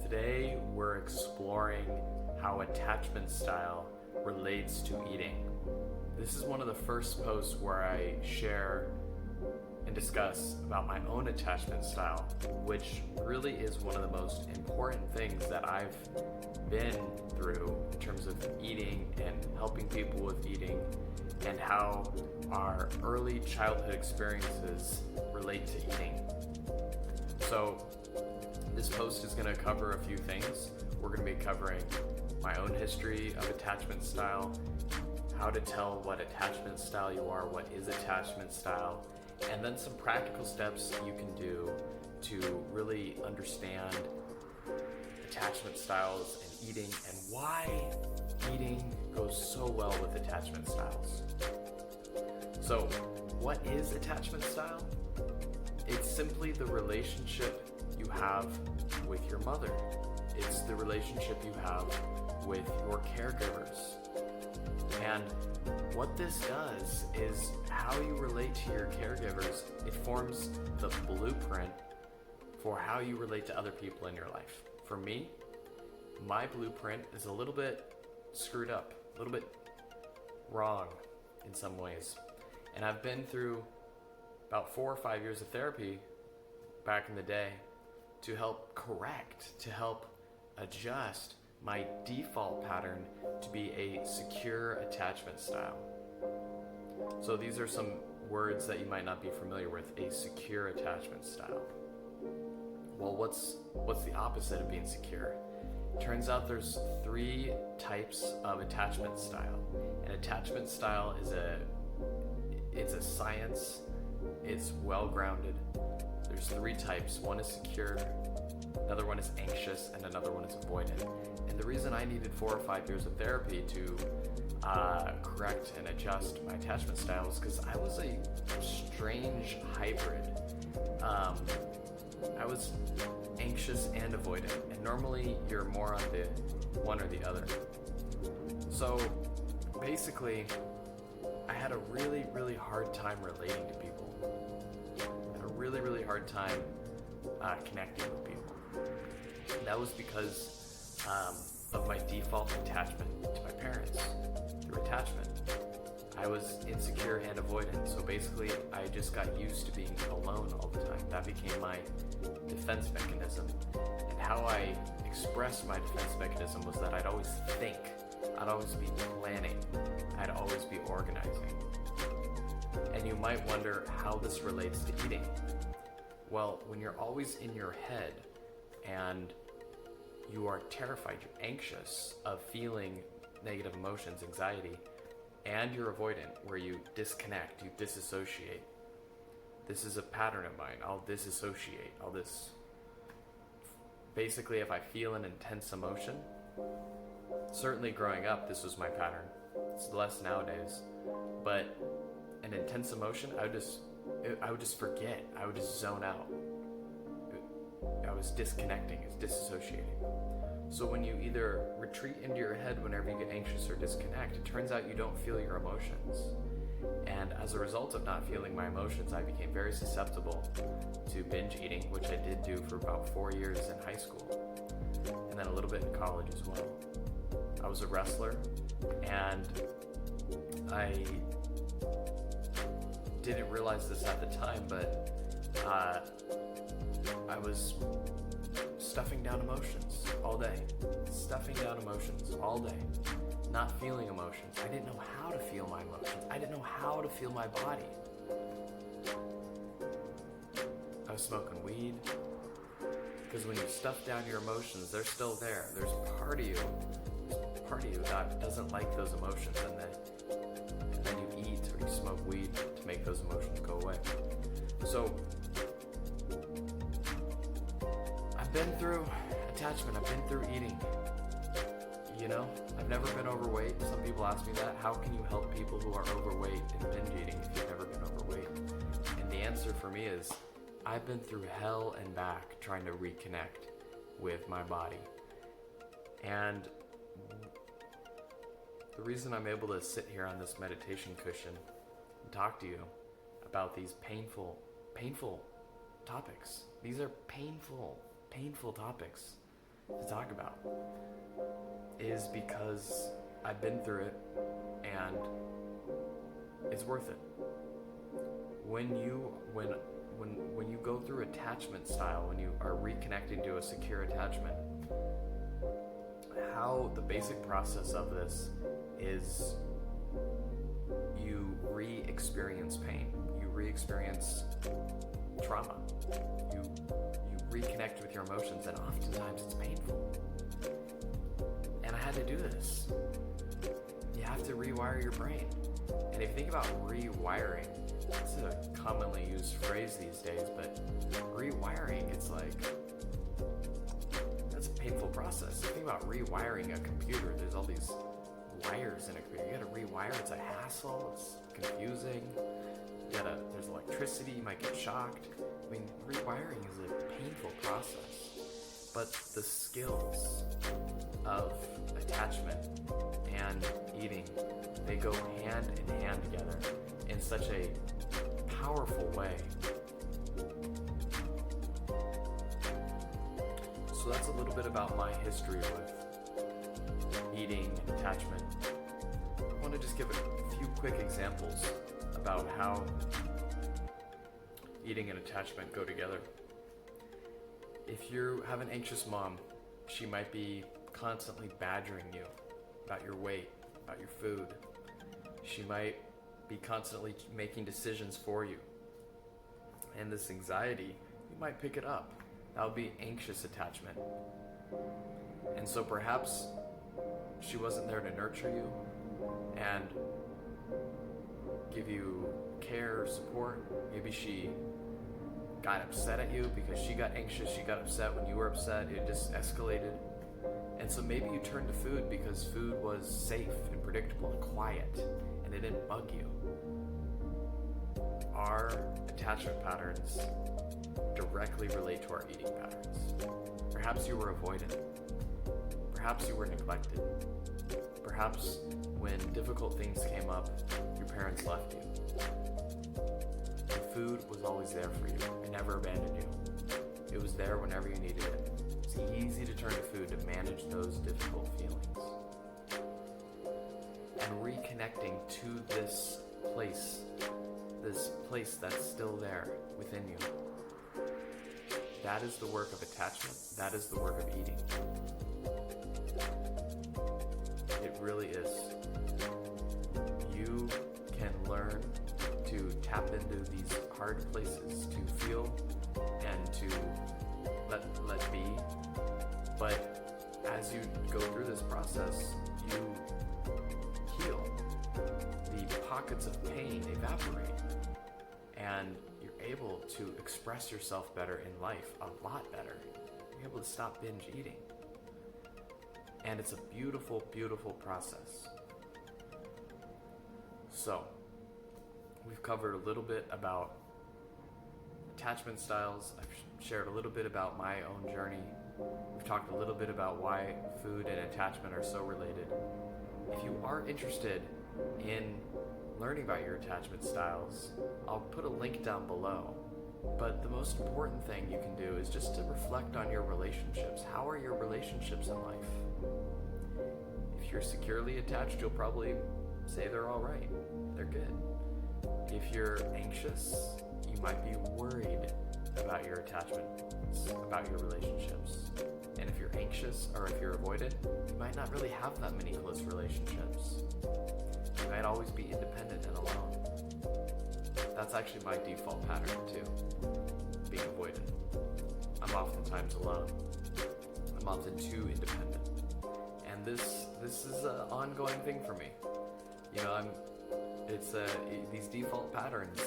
Today we're exploring how attachment style relates to eating. This is one of the first posts where I share and discuss about my own attachment style, which really is one of the most important things that I've been through in terms of eating and helping people with eating, and how our early childhood experiences relate to eating. So this post is going to cover a few things. We're going to be covering my own history of attachment style, how to tell what attachment style you are, what is attachment style, and then some practical steps you can do to really understand attachment styles and eating, and why eating goes so well with attachment styles. So, what is attachment style? It's simply the relationship you have with your mother. It's the relationship you have with your caregivers. And what this does is how you relate to your caregivers. It forms the blueprint for how you relate to other people in your life. For me, my blueprint is a little bit screwed up, a little bit wrong in some ways. And I've been through about 4 or 5 years of therapy back in the day to help correct, to help adjust my default pattern to be a secure attachment style. So these are some words that you might not be familiar with. A secure attachment style. Well, what's the opposite of being secure? Turns out there's 3 types of attachment style. An attachment style is a science. It's well-grounded. There's 3 types. One is secure, another one is anxious, and another one is avoidant. And the reason I needed 4 or 5 years of therapy to correct and adjust my attachment style is because I was a strange hybrid. I was anxious and avoidant, and normally you're more on the one or the other. So basically, I had a really, really hard time relating to people. I had a really, really hard time connecting with people. And that was because of my default attachment to my parents. Through attachment, I was insecure and avoidant. So basically, I just got used to being alone all the time. That became my defense mechanism. And how I expressed my defense mechanism was that I'd always think, I'd always be planning, I'd always be organizing. And you might wonder how this relates to eating. Well, when you're always in your head and you are terrified, you're anxious of feeling negative emotions, anxiety, and you're avoidant, where you disconnect, you disassociate. This is a pattern of mine. I'll disassociate. Basically, if I feel an intense emotion, certainly growing up, this was my pattern. It's less nowadays, but an intense emotion, I would just forget. I would just zone out. I was disconnecting, it's disassociating. So when you either retreat into your head whenever you get anxious or disconnect, it turns out you don't feel your emotions. And as a result of not feeling my emotions, I became very susceptible to binge eating, which I did do for about 4 years in high school, and then a little bit in college as well. I was a wrestler, and I didn't realize this at the time, but I was stuffing down emotions all day. Stuffing down emotions all day. Not feeling emotions. I didn't know how to feel my emotions. I didn't know how to feel my body. I was smoking weed. Because when you stuff down your emotions, they're still there. There's part of you that doesn't like those emotions, and then you eat or you smoke weed to make those emotions go away. So I've been through attachment, I've been through eating. I've never been overweight. Some people ask me that. How can you help people who are overweight and binge eating if you've never been overweight? And the answer for me is, I've been through hell and back trying to reconnect with my body. And the reason I'm able to sit here on this meditation cushion and talk to you about these painful topics. These are painful topics. to talk about is because I've been through it and it's worth it. When you go through attachment style, when you are reconnecting to a secure attachment, how the basic process of this is you re-experience pain, you re-experience trauma, you reconnect with your emotions, and oftentimes it's painful. And I had to do this. You have to rewire your brain. And if you think about rewiring, it's a commonly used phrase these days, but rewiring, it's like, that's a painful process. Think about rewiring a computer. There's all these wires in a computer. You gotta rewire. It's a hassle. It's confusing. There's electricity. You might get shocked. I mean, rewiring is a painful process. But the skills of attachment and eating, they go hand in hand together in such a powerful way. So that's a little bit about my history with eating and attachment. I want to just give a few quick examples about how eating and attachment go together. If you have an anxious mom, she might be constantly badgering you about your weight, about your food. She might be constantly making decisions for you. And this anxiety, you might pick it up. That would be anxious attachment. And so perhaps she wasn't there to nurture you and give you care or support. Maybe she got upset at you because she got anxious, she got upset when you were upset, it just escalated. And so maybe you turned to food because food was safe and predictable and quiet and it didn't bug you. Our attachment patterns directly relate to our eating patterns. Perhaps you were avoidant. Perhaps you were neglected. Perhaps when difficult things came up, your parents left you. The food was always there for you. It never abandoned you. It was there whenever you needed it. It's easy to turn to food to manage those difficult feelings. And reconnecting to this place that's still there within you. That is the work of attachment. That is the work of eating. It really is. You can learn to tap into these hard places, to feel and to let be. But as you go through this process, you heal. The pockets of pain evaporate. And you're able to express yourself better in life, a lot better. You're able to stop binge eating. And it's a beautiful, beautiful process. So, we've covered a little bit about attachment styles. I've shared a little bit about my own journey. We've talked a little bit about why food and attachment are so related. If you are interested in learning about your attachment styles, I'll put a link down below. But the most important thing you can do is just to reflect on your relationships. How are your relationships in life? If you're securely attached, you'll probably say they're all right. They're good. If you're anxious, you might be worried about your attachments, about your relationships. And if you're anxious or if you're avoidant, you might not really have that many close relationships. You might always be independent and alone. That's actually my default pattern too, being avoidant. I'm oftentimes alone. I'm often too independent. And this is an ongoing thing for me. You know, these default patterns.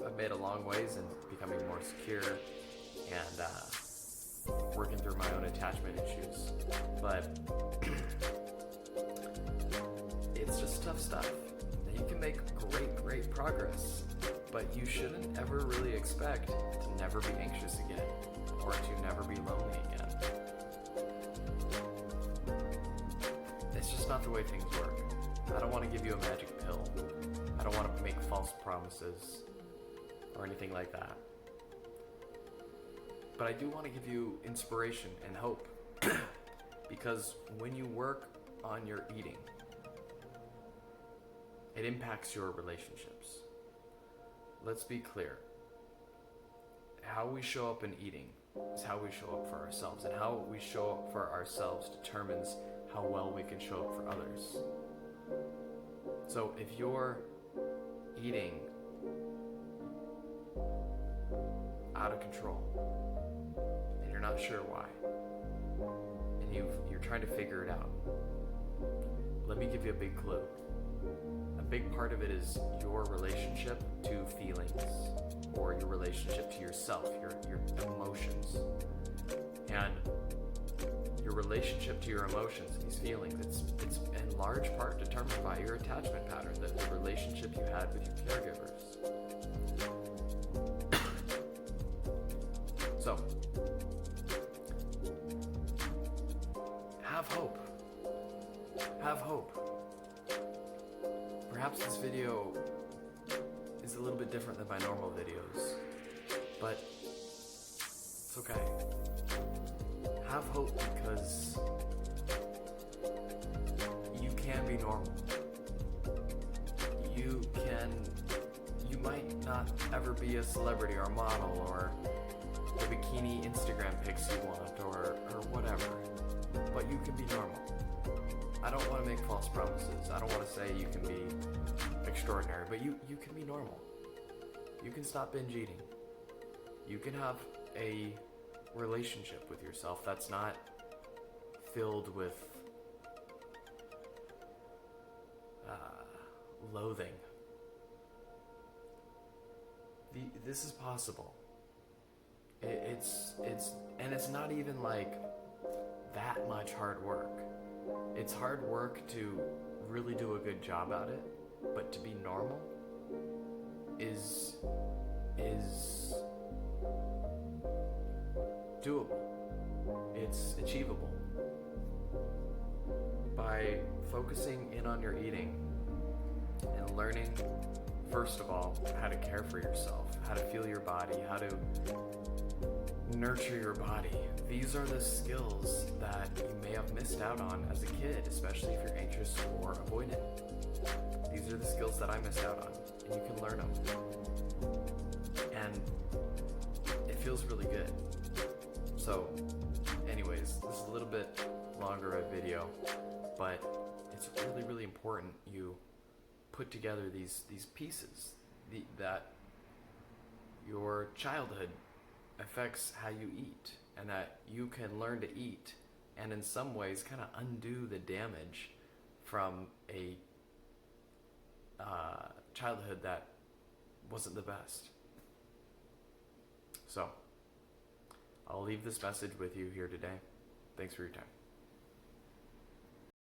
I've made a long ways in becoming more secure and working through my own attachment issues. But it's just tough stuff. You can make great progress, but you shouldn't ever really expect to never be anxious again or to never be lonely again. It's just not the way things work. I don't want to give you a magic pill. I don't want to make false promises or anything like that. But I do want to give you inspiration and hope Because when you work on your eating, it impacts your relationships. Let's be clear. How we show up in eating is how we show up for ourselves, and how we show up for ourselves determines how well we can show up for others. So if you're eating out of control and you're not sure why, and you're trying to figure it out, let me give you a big clue. A big part of it is your relationship to feelings, or your relationship to yourself, your emotions. And your relationship to your emotions, these feelings, it's in large part determined by your attachment pattern, the relationship you had with your caregivers. So, have hope. Have hope. Perhaps this video is a little bit different than my normal videos, but it's okay. Have hope, because you can be normal. You might not ever be a celebrity or a model or the bikini Instagram pics you want or whatever, but you can be normal. I don't want to make false promises. I don't want to say you can be extraordinary, but you can be normal. You can stop binge eating. You can have a relationship with yourself that's not filled with loathing. This is possible. It's not even like that much hard work. It's hard work to really do a good job at it, but to be normal is doable. It's achievable. By focusing in on your eating and learning, first of all, how to care for yourself, how to feel your body, how to nurture your body. These are the skills that you may have missed out on as a kid, especially if you're anxious or avoidant. These are the skills that I missed out on, and you can learn them. And it feels really good. So, anyways, this is a little bit longer of a video, but it's really, really important you put together these pieces, that your childhood affects how you eat, and that you can learn to eat and in some ways kind of undo the damage from a childhood that wasn't the best. So, I'll leave this message with you here today. Thanks for your time.